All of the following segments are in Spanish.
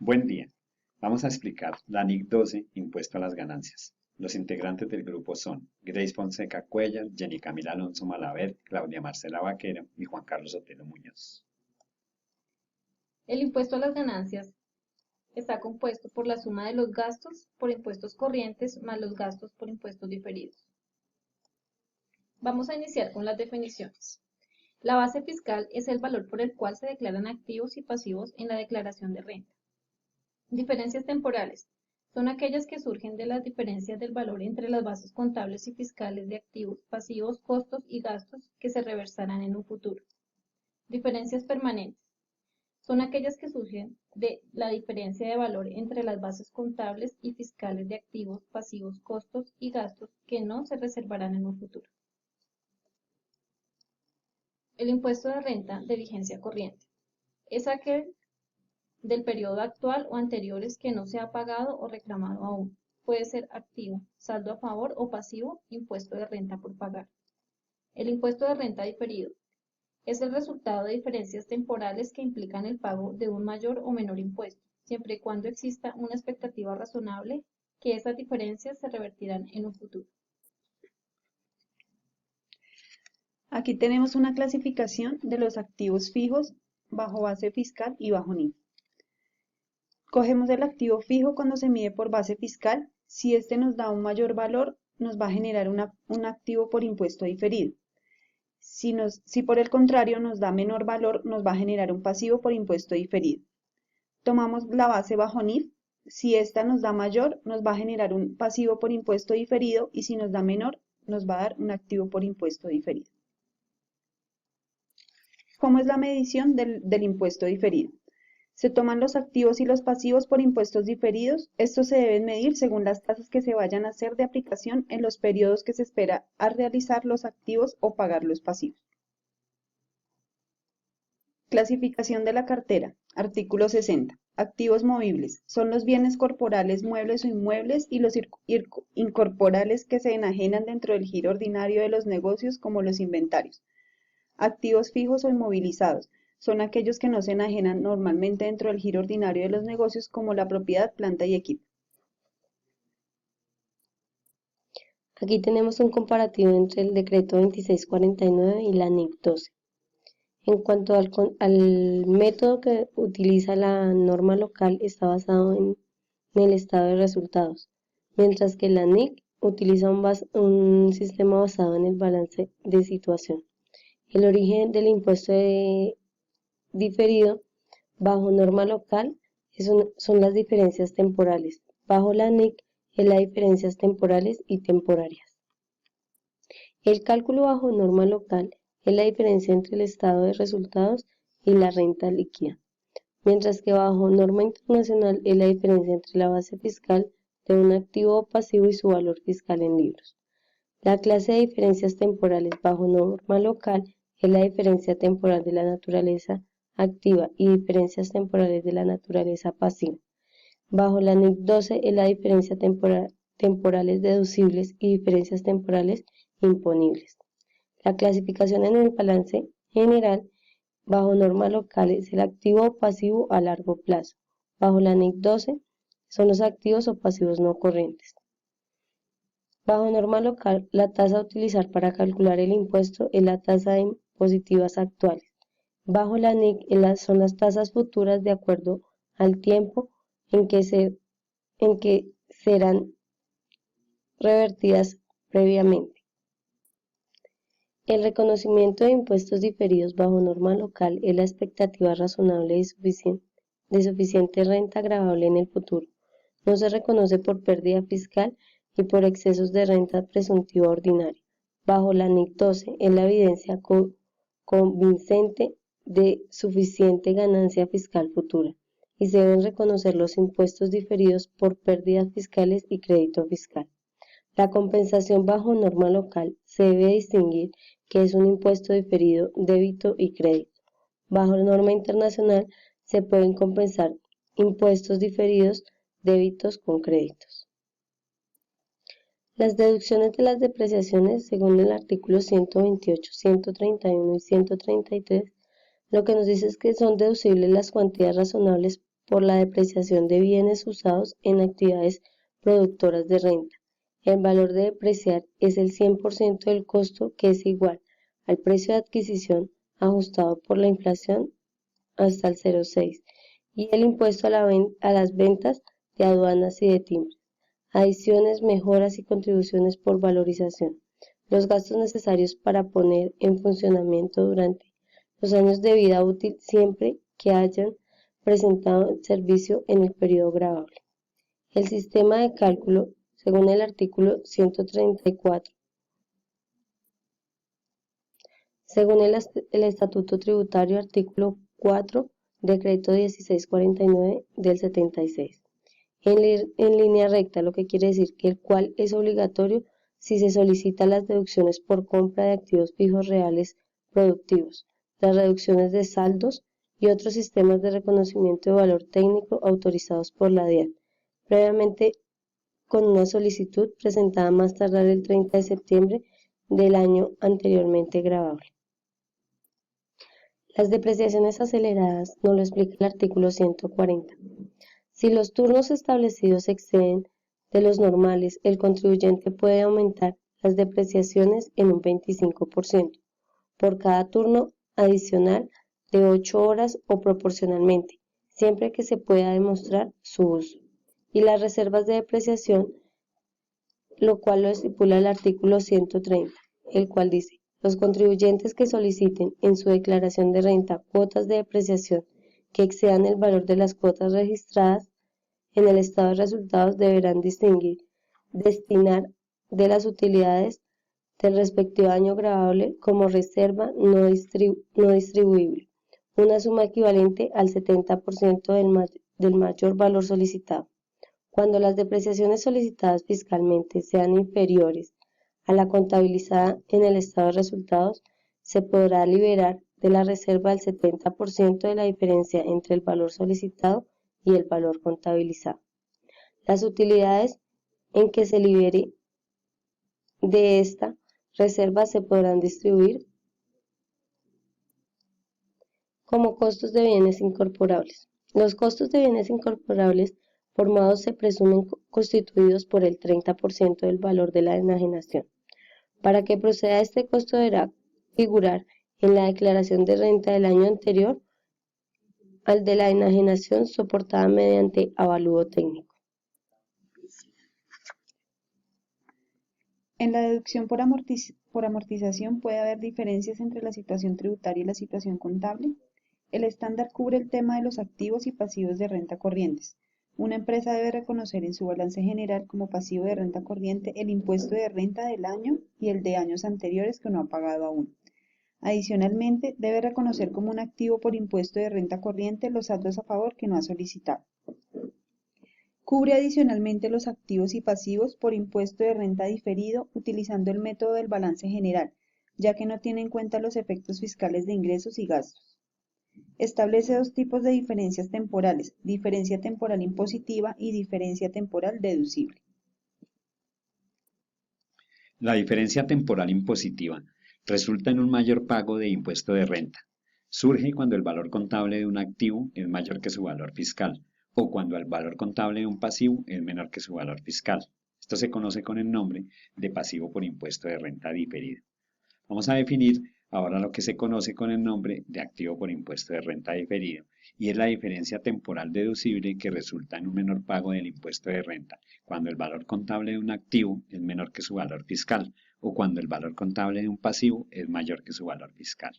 Buen día. Vamos a explicar la NIC 12, Impuesto a las Ganancias. Los integrantes del grupo son Grace Fonseca Cuellar, Jenny Camila Alonso Malaver, Claudia Marcela Vaquero y Juan Carlos Otero Muñoz. El impuesto a las ganancias está compuesto por la suma de los gastos por impuestos corrientes más los gastos por impuestos diferidos. Vamos a iniciar con las definiciones. La base fiscal es el valor por el cual se declaran activos y pasivos en la declaración de renta. Diferencias temporales son aquellas que surgen de las diferencias del valor entre las bases contables y fiscales de activos, pasivos, costos y gastos que se reversarán en un futuro. Diferencias permanentes son aquellas que surgen de la diferencia de valor entre las bases contables y fiscales de activos, pasivos, costos y gastos que no se reservarán en un futuro. El impuesto de renta de vigencia corriente es aquel del periodo actual o anteriores que no se ha pagado o reclamado aún. Puede ser activo, saldo a favor o pasivo, impuesto de renta por pagar. El impuesto de renta diferido es el resultado de diferencias temporales que implican el pago de un mayor o menor impuesto, siempre y cuando exista una expectativa razonable que esas diferencias se revertirán en un futuro. Aquí tenemos una clasificación de los activos fijos bajo base fiscal y bajo NIF. Cogemos el activo fijo cuando se mide por base fiscal. Si este nos da un mayor valor, nos va a generar un activo por impuesto diferido. Si por el contrario nos da menor valor, nos va a generar un pasivo por impuesto diferido. Tomamos la base bajo NIF. Si esta nos da mayor, nos va a generar un pasivo por impuesto diferido, y si nos da menor, nos va a dar un activo por impuesto diferido. ¿Cómo es la medición del impuesto diferido? Se toman los activos y los pasivos por impuestos diferidos. Estos se deben medir según las tasas que se vayan a hacer de aplicación en los periodos que se espera a realizar los activos o pagar los pasivos. Clasificación de la cartera. Artículo 60. Activos movibles. Son los bienes corporales, muebles o inmuebles, y los incorporales que se enajenan dentro del giro ordinario de los negocios, como los inventarios. Activos fijos o inmovilizados. Son aquellos que no se enajenan normalmente dentro del giro ordinario de los negocios, como la propiedad, planta y equipo. Aquí tenemos un comparativo entre el decreto 2649 y la NIC 12. En cuanto al método que utiliza la norma local, está basado en el estado de resultados, mientras que la NIC utiliza un sistema basado en el balance de situación. El origen del impuesto diferido bajo norma local son las diferencias temporales. Bajo la NIC es las diferencias temporales y temporarias. El cálculo bajo norma local es la diferencia entre el estado de resultados y la renta líquida, mientras que bajo norma internacional es la diferencia entre la base fiscal de un activo o pasivo y su valor fiscal en libros. La clase de diferencias temporales bajo norma local es la diferencia temporal de la naturaleza activa y diferencias temporales de la naturaleza pasiva. Bajo la NIC 12 es la diferencia temporales deducibles y diferencias temporales imponibles. La clasificación en el balance general bajo norma local es el activo o pasivo a largo plazo. Bajo la NIC 12 son los activos o pasivos no corrientes. Bajo norma local, la tasa a utilizar para calcular el impuesto es la tasa de impositivas actuales. Bajo la NIC son las tasas futuras de acuerdo al tiempo en que serán revertidas previamente. El reconocimiento de impuestos diferidos bajo norma local es la expectativa razonable de suficiente renta gravable en el futuro. No se reconoce por pérdida fiscal y por excesos de renta presuntiva ordinaria. Bajo la NIC 12 es la evidencia convincente de suficiente ganancia fiscal futura, y se deben reconocer los impuestos diferidos por pérdidas fiscales y crédito fiscal. La compensación bajo norma local se debe distinguir que es un impuesto diferido, débito y crédito. Bajo norma internacional se pueden compensar impuestos diferidos, débitos con créditos. Las deducciones de las depreciaciones, según el artículo 128, 131 y 133, lo que nos dice es que son deducibles las cuantías razonables por la depreciación de bienes usados en actividades productoras de renta. El valor de depreciar es el 100% del costo, que es igual al precio de adquisición ajustado por la inflación hasta el 0,6, y el impuesto a las ventas de aduanas y de timbres, adiciones, mejoras y contribuciones por valorización, los gastos necesarios para poner en funcionamiento durante los años de vida útil siempre que hayan presentado el servicio en el periodo gravable. El sistema de cálculo, según el artículo 134, según el Estatuto Tributario, artículo 4, Decreto 1649 del 76. En línea recta, lo que quiere decir que el cual es obligatorio si se solicitan las deducciones por compra de activos fijos reales productivos, las reducciones de saldos y otros sistemas de reconocimiento de valor técnico autorizados por la DIAN, previamente con una solicitud presentada más tardar el 30 de septiembre del año anteriormente gravable. Las depreciaciones aceleradas nos lo explica el artículo 140. Si los turnos establecidos exceden de los normales, el contribuyente puede aumentar las depreciaciones en un 25% por cada turno adicional de 8 horas o proporcionalmente, siempre que se pueda demostrar su uso. Y las reservas de depreciación, lo cual lo estipula el artículo 130, el cual dice: los contribuyentes que soliciten en su declaración de renta cuotas de depreciación que excedan el valor de las cuotas registradas en el estado de resultados deberán destinar de las utilidades del respectivo año gravable como reserva no distribuible una suma equivalente al 70% del mayor valor solicitado. Cuando las depreciaciones solicitadas fiscalmente sean inferiores a la contabilizada en el estado de resultados, se podrá liberar de la reserva el 70% de la diferencia entre el valor solicitado y el valor contabilizado. Las utilidades en que se libere de esta reserva se podrán distribuir como costos de bienes incorporables. Los costos de bienes incorporables formados se presumen constituidos por el 30% del valor de la enajenación. Para que proceda este costo deberá figurar en la declaración de renta del año anterior al de la enajenación soportada mediante avalúo técnico. En la deducción por amortización puede haber diferencias entre la situación tributaria y la situación contable. El estándar cubre el tema de los activos y pasivos de renta corrientes. Una empresa debe reconocer en su balance general como pasivo de renta corriente el impuesto de renta del año y el de años anteriores que no ha pagado aún. Adicionalmente, debe reconocer como un activo por impuesto de renta corriente los saldos a favor que no ha solicitado. Cubre adicionalmente los activos y pasivos por impuesto de renta diferido utilizando el método del balance general, ya que no tiene en cuenta los efectos fiscales de ingresos y gastos. Establece dos tipos de diferencias temporales: diferencia temporal impositiva y diferencia temporal deducible. La diferencia temporal impositiva resulta en un mayor pago de impuesto de renta. Surge cuando el valor contable de un activo es mayor que su valor fiscal, o cuando el valor contable de un pasivo es menor que su valor fiscal. Esto se conoce con el nombre de pasivo por impuesto de renta diferido. Vamos a definir ahora lo que se conoce con el nombre de activo por impuesto de renta diferido, y es la diferencia temporal deducible que resulta en un menor pago del impuesto de renta cuando el valor contable de un activo es menor que su valor fiscal, o cuando el valor contable de un pasivo es mayor que su valor fiscal.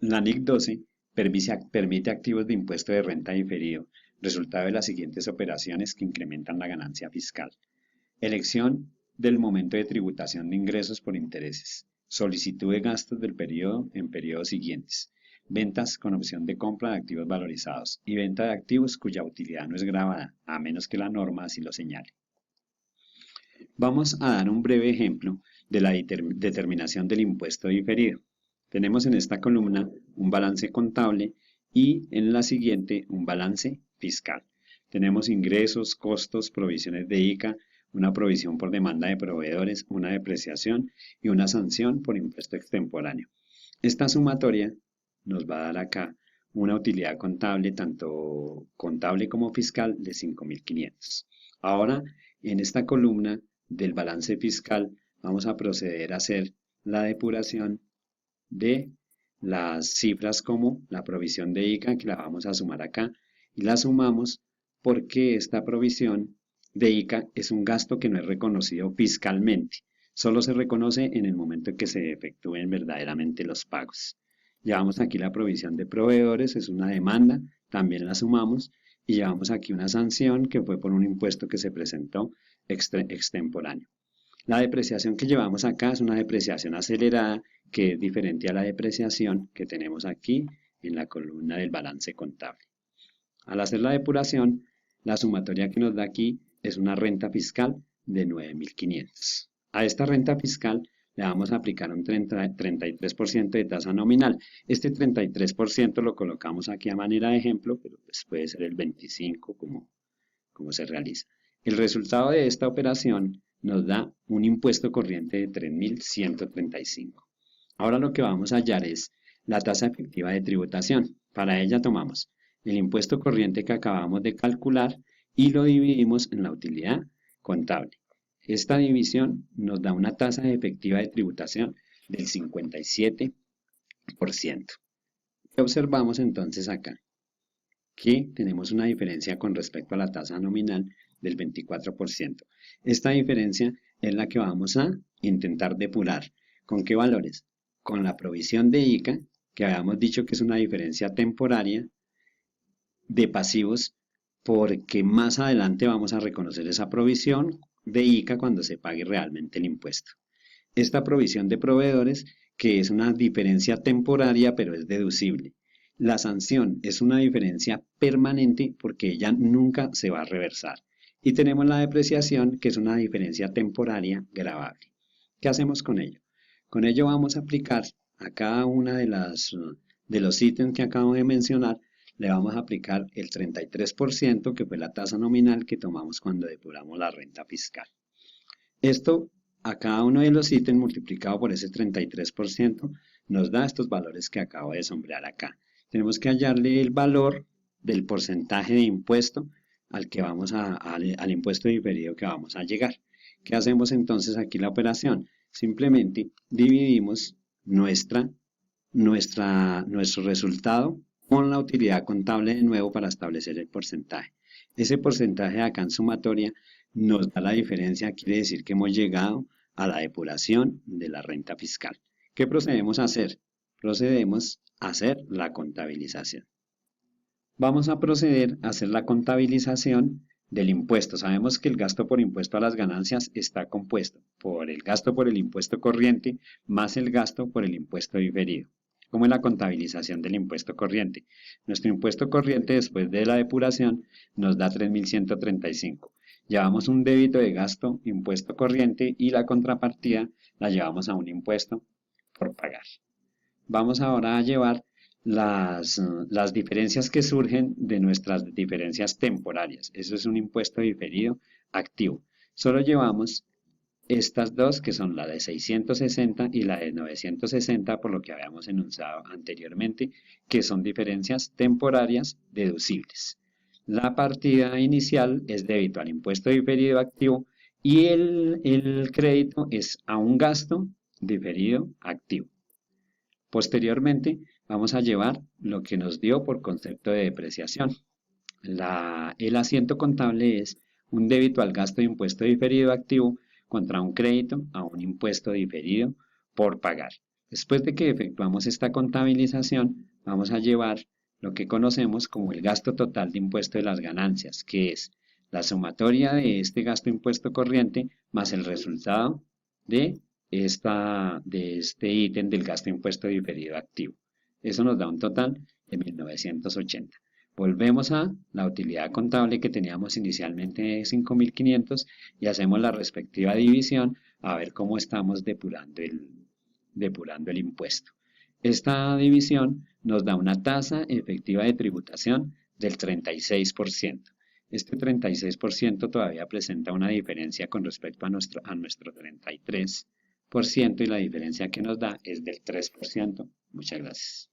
La NIC 12 permite activos de impuesto de renta diferido, resultado de las siguientes operaciones que incrementan la ganancia fiscal. Elección del momento de tributación de ingresos por intereses. Solicitud de gastos del periodo en periodos siguientes. Ventas con opción de compra de activos valorizados y venta de activos cuya utilidad no es gravada, a menos que la norma así lo señale. Vamos a dar un breve ejemplo de la determinación del impuesto diferido. Tenemos en esta columna un balance contable y en la siguiente un balance fiscal. Tenemos ingresos, costos, provisiones de ICA, una provisión por demanda de proveedores, una depreciación y una sanción por impuesto extemporáneo. Esta sumatoria nos va a dar acá una utilidad contable, tanto contable como fiscal, de 5.500. Ahora, en esta columna del balance fiscal, vamos a proceder a hacer la depuración de las cifras como la provisión de ICA, que la vamos a sumar acá, y la sumamos porque esta provisión de ICA es un gasto que no es reconocido fiscalmente, solo se reconoce en el momento en que se efectúen verdaderamente los pagos. Llevamos aquí la provisión de proveedores, es una demanda, también la sumamos, y llevamos aquí una sanción que fue por un impuesto que se presentó extemporáneo. La depreciación que llevamos acá es una depreciación acelerada, que es diferente a la depreciación que tenemos aquí en la columna del balance contable. Al hacer la depuración, la sumatoria que nos da aquí es una renta fiscal de 9.500. A esta renta fiscal le vamos a aplicar un 33% de tasa nominal. Este 33% lo colocamos aquí a manera de ejemplo, pero pues puede ser el 25% como se realiza. El resultado de esta operación nos da un impuesto corriente de 3.135. Ahora lo que vamos a hallar es la tasa efectiva de tributación. Para ella tomamos el impuesto corriente que acabamos de calcular y lo dividimos en la utilidad contable. Esta división nos da una tasa efectiva de tributación del 57%. ¿Qué observamos entonces acá? Que tenemos una diferencia con respecto a la tasa nominal del 24%. Esta diferencia es la que vamos a intentar depurar. ¿Con qué valores? Con la provisión de ICA, que habíamos dicho que es una diferencia temporaria de pasivos, porque más adelante vamos a reconocer esa provisión de ICA cuando se pague realmente el impuesto. Esta provisión de proveedores, que es una diferencia temporaria, pero es deducible. La sanción es una diferencia permanente porque ella nunca se va a reversar. Y tenemos la depreciación, que es una diferencia temporaria gravable. ¿Qué hacemos con ello? Con ello vamos a aplicar a cada una de los ítems que acabo de mencionar, le vamos a aplicar el 33%, que fue la tasa nominal que tomamos cuando depuramos la renta fiscal. Esto a cada uno de los ítems multiplicado por ese 33% nos da estos valores que acabo de sombrear acá. Tenemos que hallarle el valor del porcentaje de impuesto al impuesto diferido que vamos a llegar. ¿Qué hacemos entonces aquí la operación? Simplemente dividimos nuestro resultado con la utilidad contable de nuevo para establecer el porcentaje. Ese porcentaje de acá en sumatoria nos da la diferencia, quiere decir que hemos llegado a la depuración de la renta fiscal. ¿Qué procedemos a hacer? Procedemos a hacer la contabilización. Vamos a proceder a hacer la contabilización del impuesto. Sabemos que el gasto por impuesto a las ganancias está compuesto por el gasto por el impuesto corriente más el gasto por el impuesto diferido. ¿Cómo es la contabilización del impuesto corriente? Nuestro impuesto corriente después de la depuración nos da 3.135. Llevamos un débito de gasto, impuesto corriente, y la contrapartida la llevamos a un impuesto por pagar. Vamos ahora a llevar las diferencias que surgen de nuestras diferencias temporarias. Eso es un impuesto diferido activo. Solo llevamos estas dos, que son la de 660 y la de 960, por lo que habíamos enunciado anteriormente, que son diferencias temporarias deducibles. La partida inicial es débito al impuesto diferido activo y el crédito es a un gasto diferido activo. Posteriormente vamos a llevar lo que nos dio por concepto de depreciación. El asiento contable es un débito al gasto de impuesto diferido activo contra un crédito a un impuesto diferido por pagar. Después de que efectuamos esta contabilización, vamos a llevar lo que conocemos como el gasto total de impuesto de las ganancias, que es la sumatoria de este gasto impuesto corriente más el resultado de este ítem del gasto impuesto diferido activo. Eso nos da un total de 1.980. Volvemos a la utilidad contable que teníamos inicialmente de 5.500 y hacemos la respectiva división a ver cómo estamos depurando el impuesto. Esta división nos da una tasa efectiva de tributación del 36%. Este 36% todavía presenta una diferencia con respecto a nuestro 33%, y la diferencia que nos da es del 3%. Muchas gracias.